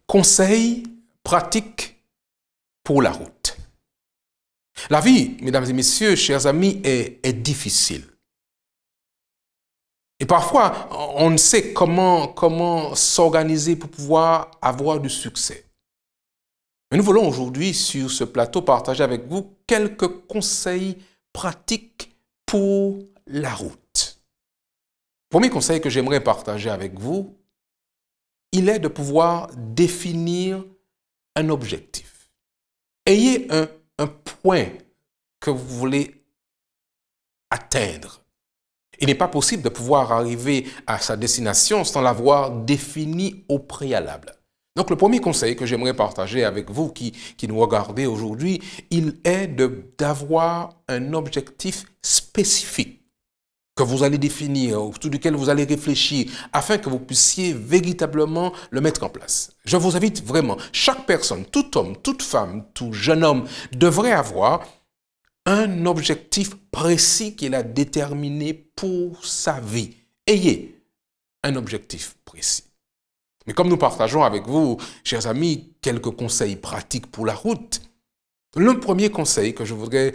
Conseils pratiques pour la route. La vie, mesdames et messieurs, chers amis, est difficile. Et parfois, on ne sait comment s'organiser pour pouvoir avoir du succès. Mais nous voulons aujourd'hui, sur ce plateau, partager avec vous quelques conseils pratiques pour la route. Premier conseil que j'aimerais partager avec vous, il est de pouvoir définir un objectif. Ayez un point que vous voulez atteindre. Il n'est pas possible de pouvoir arriver à sa destination sans l'avoir défini au préalable. Donc le premier conseil que j'aimerais partager avec vous qui nous regardez aujourd'hui, il est d'avoir un objectif spécifique que vous allez définir, autour duquel vous allez réfléchir, afin que vous puissiez véritablement le mettre en place. Je vous invite vraiment, chaque personne, tout homme, toute femme, tout jeune homme, devrait avoir un objectif précis qu'il a déterminé pour sa vie. Ayez un objectif précis. Mais comme nous partageons avec vous, chers amis, quelques conseils pratiques pour la route, le premier conseil que je voudrais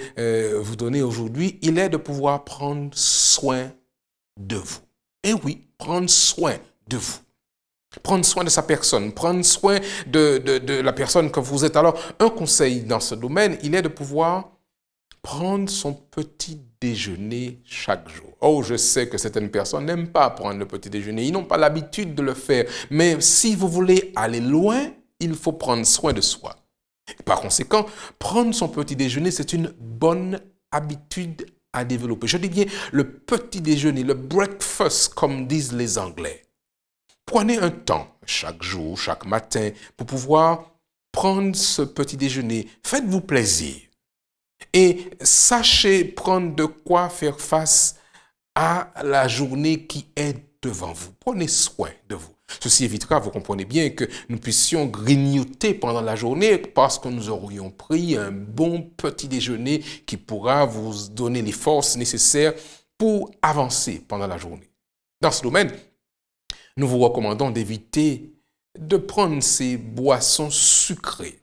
vous donner aujourd'hui, il est de pouvoir prendre soin de vous. Et oui, prendre soin de vous. Prendre soin de sa personne, prendre soin de la personne que vous êtes. Alors, un conseil dans ce domaine, il est de pouvoir prendre son petit déjeuner chaque jour. Oh, je sais que certaines personnes n'aiment pas prendre le petit déjeuner. Ils n'ont pas l'habitude de le faire. Mais si vous voulez aller loin, il faut prendre soin de soi. Par conséquent, prendre son petit déjeuner, c'est une bonne habitude à développer. Je dis bien le petit déjeuner, le breakfast, comme disent les Anglais. Prenez un temps, chaque jour, chaque matin, pour pouvoir prendre ce petit déjeuner. Faites-vous plaisir. Et sachez prendre de quoi faire face à la journée qui est devant vous. Prenez soin de vous. Ceci évitera, vous comprenez bien, que nous puissions grignoter pendant la journée parce que nous aurions pris un bon petit déjeuner qui pourra vous donner les forces nécessaires pour avancer pendant la journée. Dans ce domaine, nous vous recommandons d'éviter de prendre ces boissons sucrées.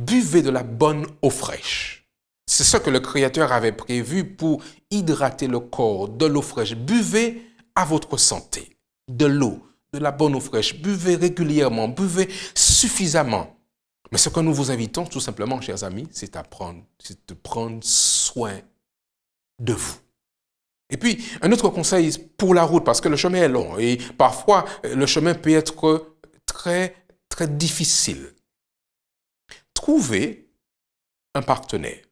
Buvez de la bonne eau fraîche. C'est ce que le Créateur avait prévu pour hydrater le corps, de l'eau fraîche. Buvez à votre santé de l'eau, de la bonne eau fraîche. Buvez régulièrement, buvez suffisamment. Mais ce que nous vous invitons tout simplement, chers amis, c'est de prendre soin de vous. Et puis, un autre conseil pour la route, parce que le chemin est long et parfois le chemin peut être très, très difficile. Trouvez un partenaire.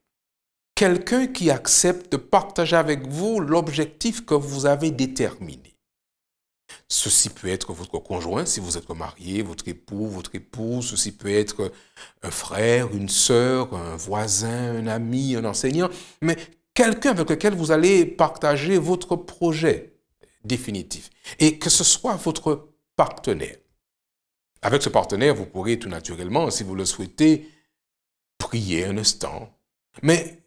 Quelqu'un qui accepte de partager avec vous l'objectif que vous avez déterminé. Ceci peut être votre conjoint, si vous êtes marié, votre époux, votre épouse. Ceci peut être un frère, une sœur, un voisin, un ami, un enseignant. Mais quelqu'un avec lequel vous allez partager votre projet définitif. Et que ce soit votre partenaire. Avec ce partenaire, vous pourrez tout naturellement, si vous le souhaitez, prier un instant. Mais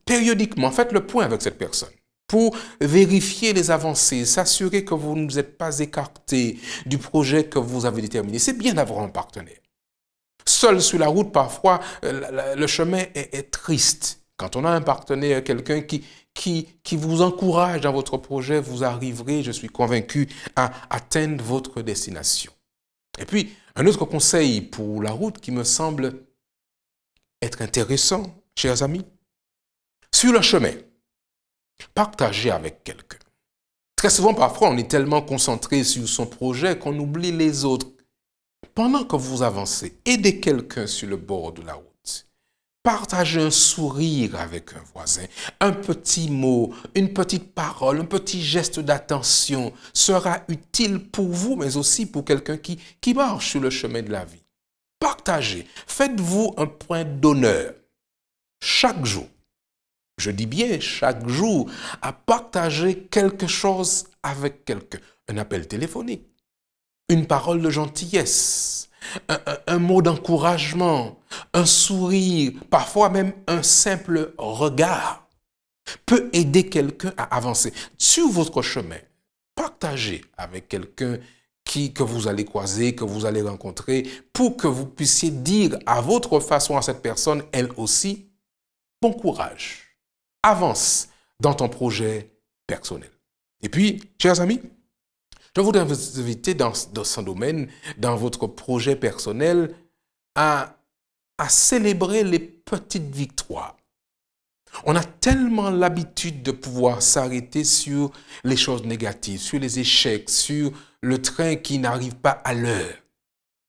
périodiquement, faites le point avec cette personne pour vérifier les avancées, s'assurer que vous ne vous êtes pas écarté du projet que vous avez déterminé. C'est bien d'avoir un partenaire. Seul sur la route, parfois, le chemin est triste. Quand on a un partenaire, quelqu'un qui vous encourage dans votre projet, vous arriverez, je suis convaincu, à atteindre votre destination. Et puis, un autre conseil pour la route qui me semble être intéressant, chers amis, sur le chemin, partagez avec quelqu'un. Très souvent, parfois, on est tellement concentré sur son projet qu'on oublie les autres. Pendant que vous avancez, aidez quelqu'un sur le bord de la route. Partagez un sourire avec un voisin. Un petit mot, une petite parole, un petit geste d'attention sera utile pour vous, mais aussi pour quelqu'un qui marche sur le chemin de la vie. Partagez. Faites-vous un point d'honneur chaque jour. Je dis bien chaque jour, à partager quelque chose avec quelqu'un. Un appel téléphonique, une parole de gentillesse, un mot d'encouragement, un sourire, parfois même un simple regard peut aider quelqu'un à avancer. Sur votre chemin, partagez avec quelqu'un que vous allez croiser, que vous allez rencontrer, pour que vous puissiez dire à votre façon à cette personne, elle aussi, bon courage, avance dans ton projet personnel. Et puis, chers amis, je voudrais vous inviter dans ce domaine, dans votre projet personnel, à célébrer les petites victoires. On a tellement l'habitude de pouvoir s'arrêter sur les choses négatives, sur les échecs, sur le train qui n'arrive pas à l'heure.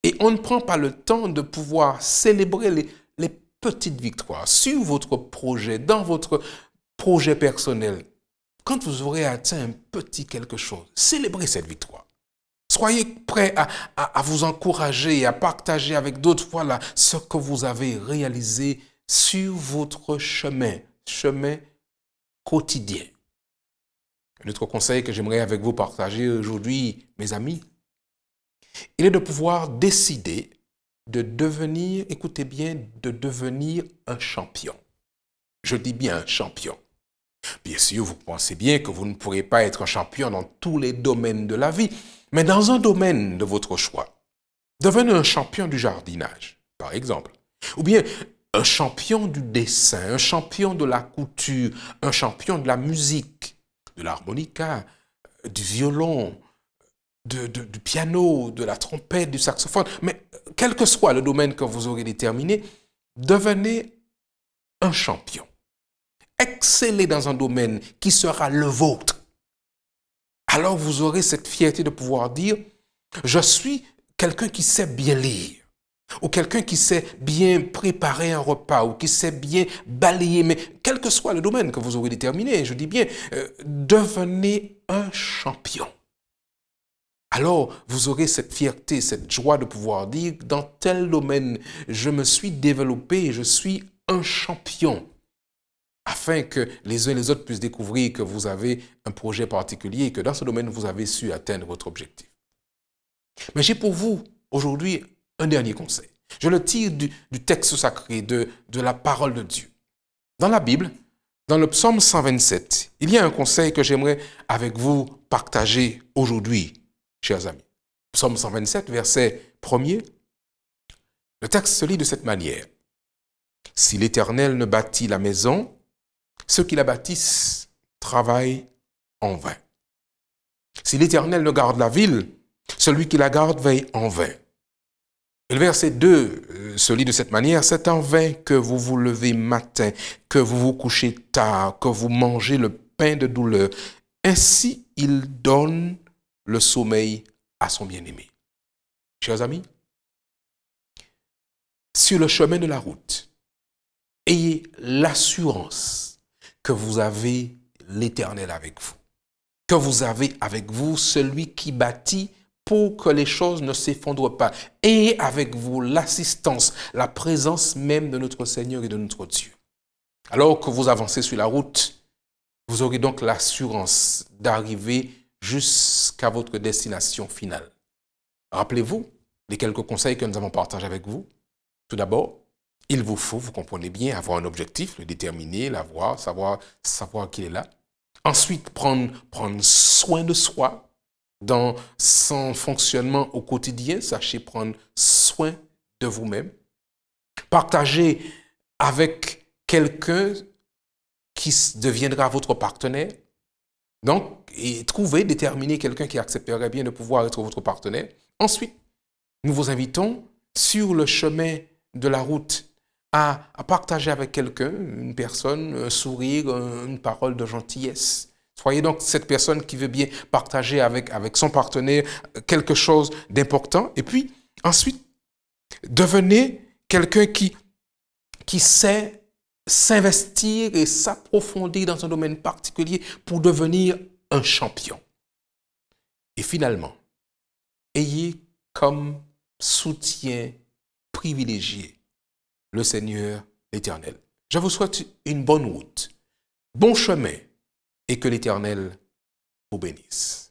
Et on ne prend pas le temps de pouvoir célébrer les petites victoires sur votre projet, dans votre projet personnel. Quand vous aurez atteint un petit quelque chose, célébrez cette victoire. Soyez prêts à vous encourager et à partager avec d'autres, voilà, ce que vous avez réalisé sur votre chemin quotidien. Un autre conseil que j'aimerais avec vous partager aujourd'hui, mes amis, il est de pouvoir décider de devenir, écoutez bien, de devenir un champion. Je dis bien un champion. Bien sûr, vous pensez bien que vous ne pourrez pas être un champion dans tous les domaines de la vie, mais dans un domaine de votre choix. Devenez un champion du jardinage, par exemple. Ou bien un champion du dessin, un champion de la couture, un champion de la musique, de l'harmonica, du violon, du piano, de la trompette, du saxophone. Mais quel que soit le domaine que vous aurez déterminé, devenez un champion. Excellez dans un domaine qui sera le vôtre. Alors vous aurez cette fierté de pouvoir dire, je suis quelqu'un qui sait bien lire, ou quelqu'un qui sait bien préparer un repas, ou qui sait bien balayer, mais quel que soit le domaine que vous aurez déterminé, je dis bien, devenez un champion. Alors vous aurez cette fierté, cette joie de pouvoir dire, dans tel domaine, je me suis développé, je suis un champion. Afin que les uns et les autres puissent découvrir que vous avez un projet particulier et que dans ce domaine, vous avez su atteindre votre objectif. Mais j'ai pour vous, aujourd'hui, un dernier conseil. Je le tire du texte sacré, de la parole de Dieu. Dans la Bible, dans le psaume 127, il y a un conseil que j'aimerais avec vous partager aujourd'hui, chers amis. Psaume 127, verset 1er. Le texte se lit de cette manière. « Si l'Éternel ne bâtit la maison, ceux qui la bâtissent travaillent en vain. Si l'Éternel ne garde la ville, celui qui la garde veille en vain. » Et le verset 2 se lit de cette manière. « C'est en vain que vous vous levez matin, que vous vous couchez tard, que vous mangez le pain de douleur. Ainsi, il donne le sommeil à son bien-aimé. » Chers amis, sur le chemin de la route, ayez l'assurance que vous avez l'Éternel avec vous, que vous avez avec vous celui qui bâtit pour que les choses ne s'effondrent pas, et avec vous l'assistance, la présence même de notre Seigneur et de notre Dieu. Alors que vous avancez sur la route, vous aurez donc l'assurance d'arriver jusqu'à votre destination finale. Rappelez-vous les quelques conseils que nous avons partagés avec vous. Tout d'abord, il vous faut, vous comprenez bien, avoir un objectif, le déterminer, l'avoir, savoir qu'il est là. Ensuite, prendre soin de soi dans son fonctionnement au quotidien. Sachez prendre soin de vous-même. Partager avec quelqu'un qui deviendra votre partenaire. Donc, et trouver, déterminer quelqu'un qui accepterait bien de pouvoir être votre partenaire. Ensuite, nous vous invitons sur le chemin de la route à partager avec quelqu'un, une personne, un sourire, une parole de gentillesse. Soyez donc cette personne qui veut bien partager avec son partenaire quelque chose d'important. Et puis, ensuite, devenez quelqu'un qui sait s'investir et s'approfondir dans un domaine particulier pour devenir un champion. Et finalement, ayez comme soutien privilégié le Seigneur l'Éternel. Je vous souhaite une bonne route, bon chemin et que l'Éternel vous bénisse.